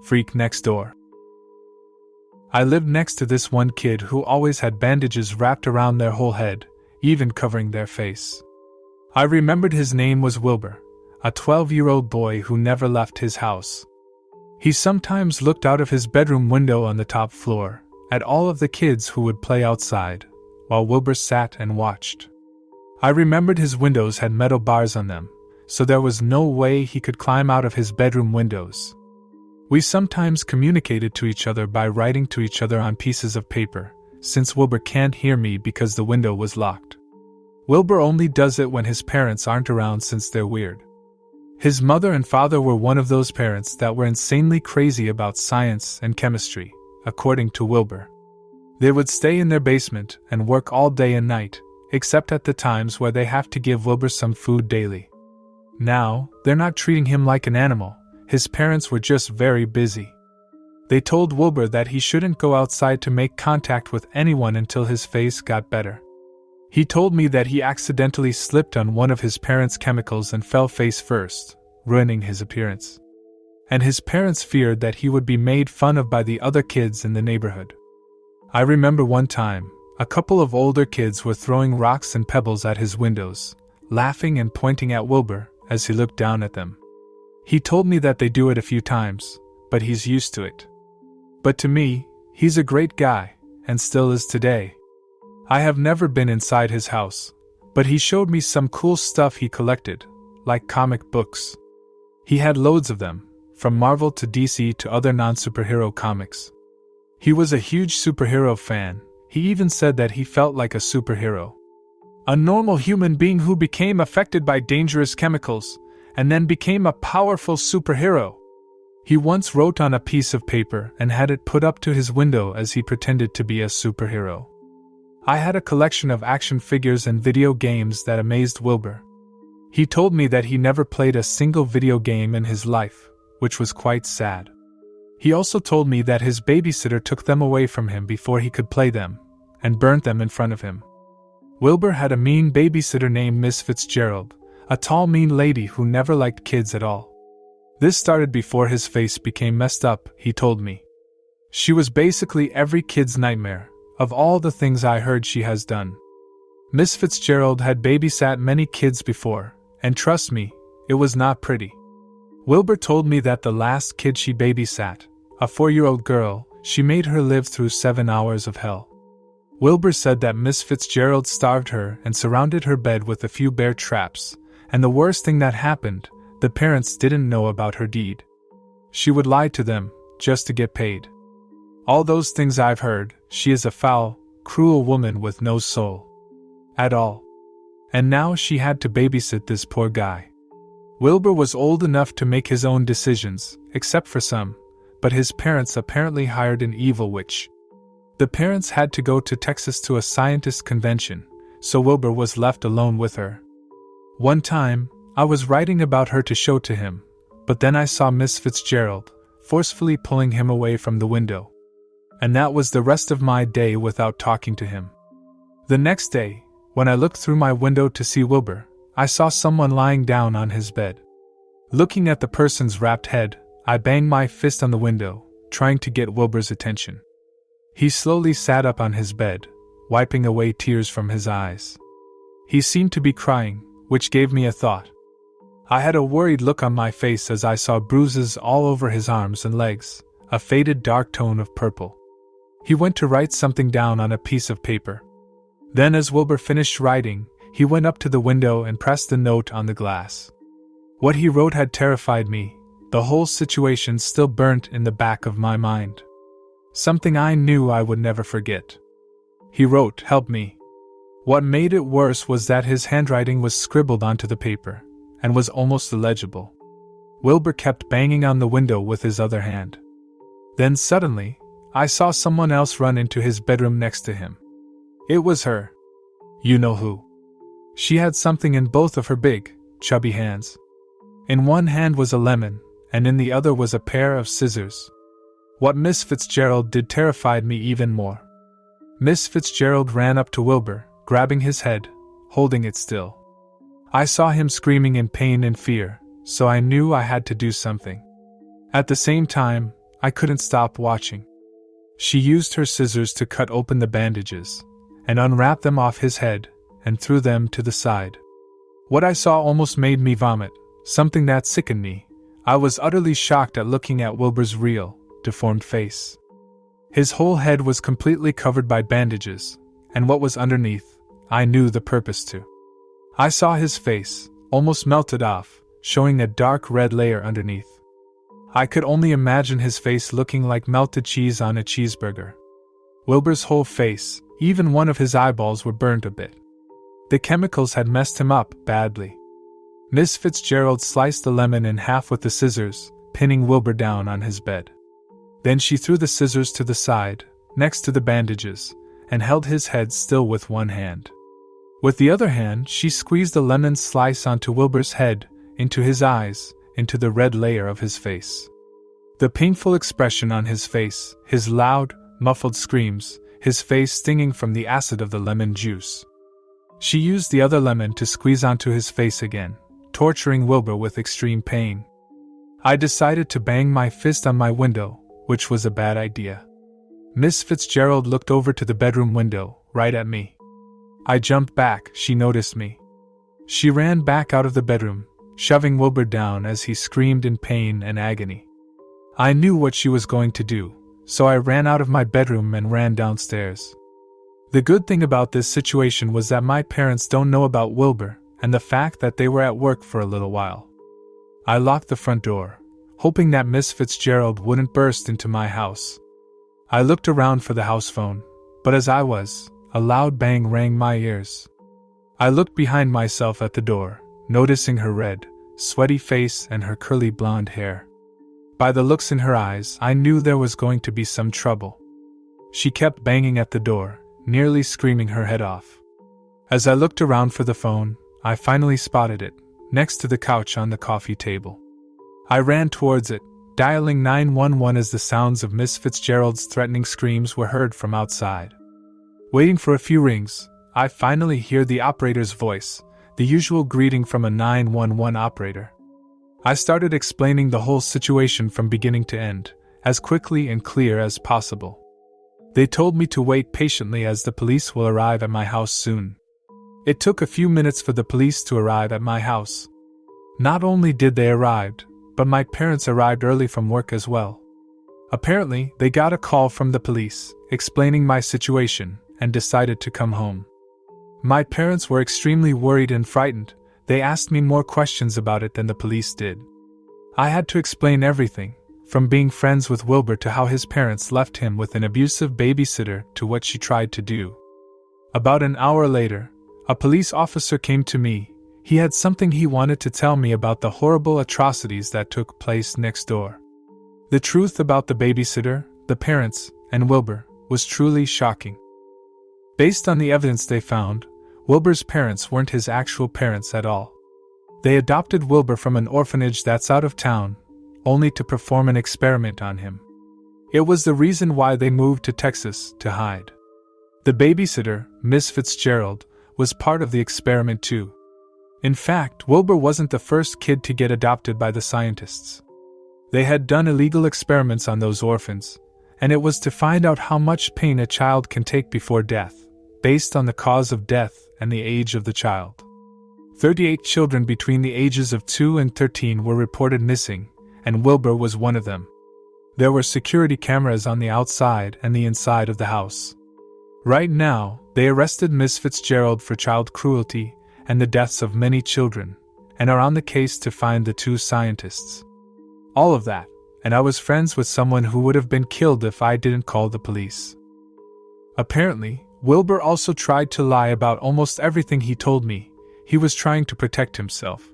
freak next door. I lived next to this one kid who always had bandages wrapped around their whole head, even covering their face. I remembered his name was Wilbur, a 12-year-old boy who never left his house. He sometimes looked out of his bedroom window on the top floor, at all of the kids who would play outside, while Wilbur sat and watched. I remembered his windows had metal bars on them, so there was no way he could climb out of his bedroom windows. We sometimes communicated to each other by writing to each other on pieces of paper, since Wilbur can't hear me because the window was locked. Wilbur only does it when his parents aren't around since they're weird. His mother and father were one of those parents that were insanely crazy about science and chemistry, according to Wilbur. They would stay in their basement and work all day and night, except at the times where they have to give Wilbur some food daily. Now, they're not treating him like an animal, his parents were just very busy. They told Wilbur that he shouldn't go outside to make contact with anyone until his face got better. He told me that he accidentally slipped on one of his parents' chemicals and fell face first, ruining his appearance. And his parents feared that he would be made fun of by the other kids in the neighborhood. I remember one time, a couple of older kids were throwing rocks and pebbles at his windows, laughing and pointing at Wilbur as he looked down at them. He told me that they do it a few times, but he's used to it. But to me, he's a great guy, and still is today. I have never been inside his house, but he showed me some cool stuff he collected, like comic books. He had loads of them, from Marvel to DC to other non-superhero comics. He was a huge superhero fan. He even said that he felt like a superhero. A normal human being who became affected by dangerous chemicals, and then became a powerful superhero. He once wrote on a piece of paper and had it put up to his window as he pretended to be a superhero. I had a collection of action figures and video games that amazed Wilbur. He told me that he never played a single video game in his life, which was quite sad. He also told me that his babysitter took them away from him before he could play them, and burnt them in front of him. Wilbur had a mean babysitter named Miss Fitzgerald, a tall mean lady who never liked kids at all. This started before his face became messed up, he told me. She was basically every kid's nightmare, of all the things I heard she has done. Miss Fitzgerald had babysat many kids before, and trust me, it was not pretty. Wilbur told me that the last kid she babysat, a 4-year-old girl, she made her live through 7 hours of hell. Wilbur said that Miss Fitzgerald starved her and surrounded her bed with a few bear traps, and the worst thing that happened, the parents didn't know about her deed. She would lie to them, just to get paid. All those things I've heard, she is a foul, cruel woman with no soul. At all. And now she had to babysit this poor guy. Wilbur was old enough to make his own decisions, except for some, but his parents apparently hired an evil witch. The parents had to go to Texas to a scientist convention, so Wilbur was left alone with her. One time, I was writing about her to show to him, but then I saw Miss Fitzgerald, forcefully pulling him away from the window. And that was the rest of my day without talking to him. The next day, when I looked through my window to see Wilbur, I saw someone lying down on his bed. Looking at the person's wrapped head, I banged my fist on the window, trying to get Wilbur's attention. He slowly sat up on his bed, wiping away tears from his eyes. He seemed to be crying, which gave me a thought. I had a worried look on my face as I saw bruises all over his arms and legs, a faded dark tone of purple. He went to write something down on a piece of paper. Then as Wilbur finished writing, he went up to the window and pressed the note on the glass. What he wrote had terrified me. The whole situation still burnt in the back of my mind. Something I knew I would never forget. He wrote, "Help me." What made it worse was that his handwriting was scribbled onto the paper, and was almost illegible. Wilbur kept banging on the window with his other hand. Then suddenly, I saw someone else run into his bedroom next to him. It was her. You know who. She had something in both of her big, chubby hands. In one hand was a lemon, and in the other was a pair of scissors. What Miss Fitzgerald did terrified me even more. Miss Fitzgerald ran up to Wilbur, grabbing his head, holding it still. I saw him screaming in pain and fear, so I knew I had to do something. At the same time, I couldn't stop watching. She used her scissors to cut open the bandages, and unwrap them off his head, and threw them to the side. What I saw almost made me vomit, something that sickened me. I was utterly shocked at looking at Wilbur's real, deformed face. His whole head was completely covered by bandages, and what was underneath, I knew the purpose to. I saw his face, almost melted off, showing a dark red layer underneath. I could only imagine his face looking like melted cheese on a cheeseburger. Wilbur's whole face, even one of his eyeballs, were burned a bit. The chemicals had messed him up badly. Miss Fitzgerald sliced the lemon in half with the scissors, pinning Wilbur down on his bed. Then she threw the scissors to the side, next to the bandages, and held his head still with one hand. With the other hand, she squeezed the lemon slice onto Wilbur's head, into his eyes, into the red layer of his face. The painful expression on his face, his loud, muffled screams, his face stinging from the acid of the lemon juice. She used the other lemon to squeeze onto his face again, torturing Wilbur with extreme pain. I decided to bang my fist on my window, which was a bad idea. Miss Fitzgerald looked over to the bedroom window, right at me. I jumped back. She noticed me. She ran back out of the bedroom, shoving Wilbur down as he screamed in pain and agony. I knew what she was going to do, so I ran out of my bedroom and ran downstairs. The good thing about this situation was that my parents don't know about Wilbur, and the fact that they were at work for a little while. I locked the front door, hoping that Miss Fitzgerald wouldn't burst into my house. I looked around for the house phone, but as I was, a loud bang rang my ears. I looked behind myself at the door, noticing her red, sweaty face and her curly blonde hair. By the looks in her eyes, I knew there was going to be some trouble. She kept banging at the door, nearly screaming her head off. As I looked around for the phone, I finally spotted it, next to the couch on the coffee table. I ran towards it, dialing 911 as the sounds of Miss Fitzgerald's threatening screams were heard from outside. Waiting for a few rings, I finally hear the operator's voice, the usual greeting from a 911 operator. I started explaining the whole situation from beginning to end, as quickly and clear as possible. They told me to wait patiently as the police will arrive at my house soon. It took a few minutes for the police to arrive at my house. Not only did they arrive, but my parents arrived early from work as well. Apparently, they got a call from the police, explaining my situation, and decided to come home. My parents were extremely worried and frightened. They asked me more questions about it than the police did. I had to explain everything, from being friends with Wilbur to how his parents left him with an abusive babysitter to what she tried to do. About an hour later, a police officer came to me. He had something he wanted to tell me about the horrible atrocities that took place next door. The truth about the babysitter, the parents, and Wilbur was truly shocking. Based on the evidence they found, Wilbur's parents weren't his actual parents at all. They adopted Wilbur from an orphanage that's out of town, only to perform an experiment on him. It was the reason why they moved to Texas to hide. The babysitter, Miss Fitzgerald, was part of the experiment too. In fact, Wilbur wasn't the first kid to get adopted by the scientists. They had done illegal experiments on those orphans, and it was to find out how much pain a child can take before death, based on the cause of death and the age of the child. 38 children between the ages of 2 and 13 were reported missing, and Wilbur was one of them. There were security cameras on the outside and the inside of the house. Right now, they arrested Miss Fitzgerald for child cruelty and the deaths of many children, and are on the case to find the 2 scientists. All of that, and I was friends with someone who would have been killed if I didn't call the police. Apparently, Wilbur also tried to lie about almost everything he told me. He was trying to protect himself.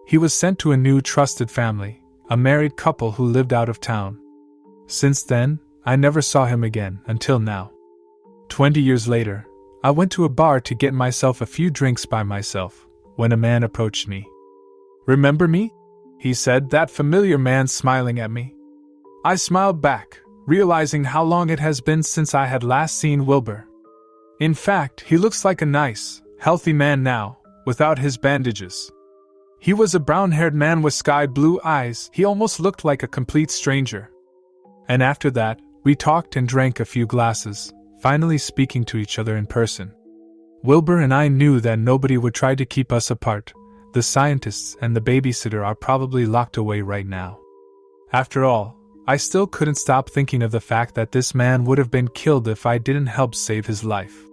He was sent to a new trusted family, a married couple who lived out of town. Since then, I never saw him again until now. 20 years later, I went to a bar to get myself a few drinks by myself, when a man approached me. "Remember me?" he said, that familiar man smiling at me. I smiled back, realizing how long it has been since I had last seen Wilbur. In fact, he looks like a nice, healthy man now, without his bandages. He was a brown-haired man with sky blue eyes. He almost looked like a complete stranger. And after that, we talked and drank a few glasses, finally speaking to each other in person. Wilbur and I knew that nobody would try to keep us apart. The scientists and the babysitter are probably locked away right now. After all, I still couldn't stop thinking of the fact that this man would have been killed if I didn't help save his life.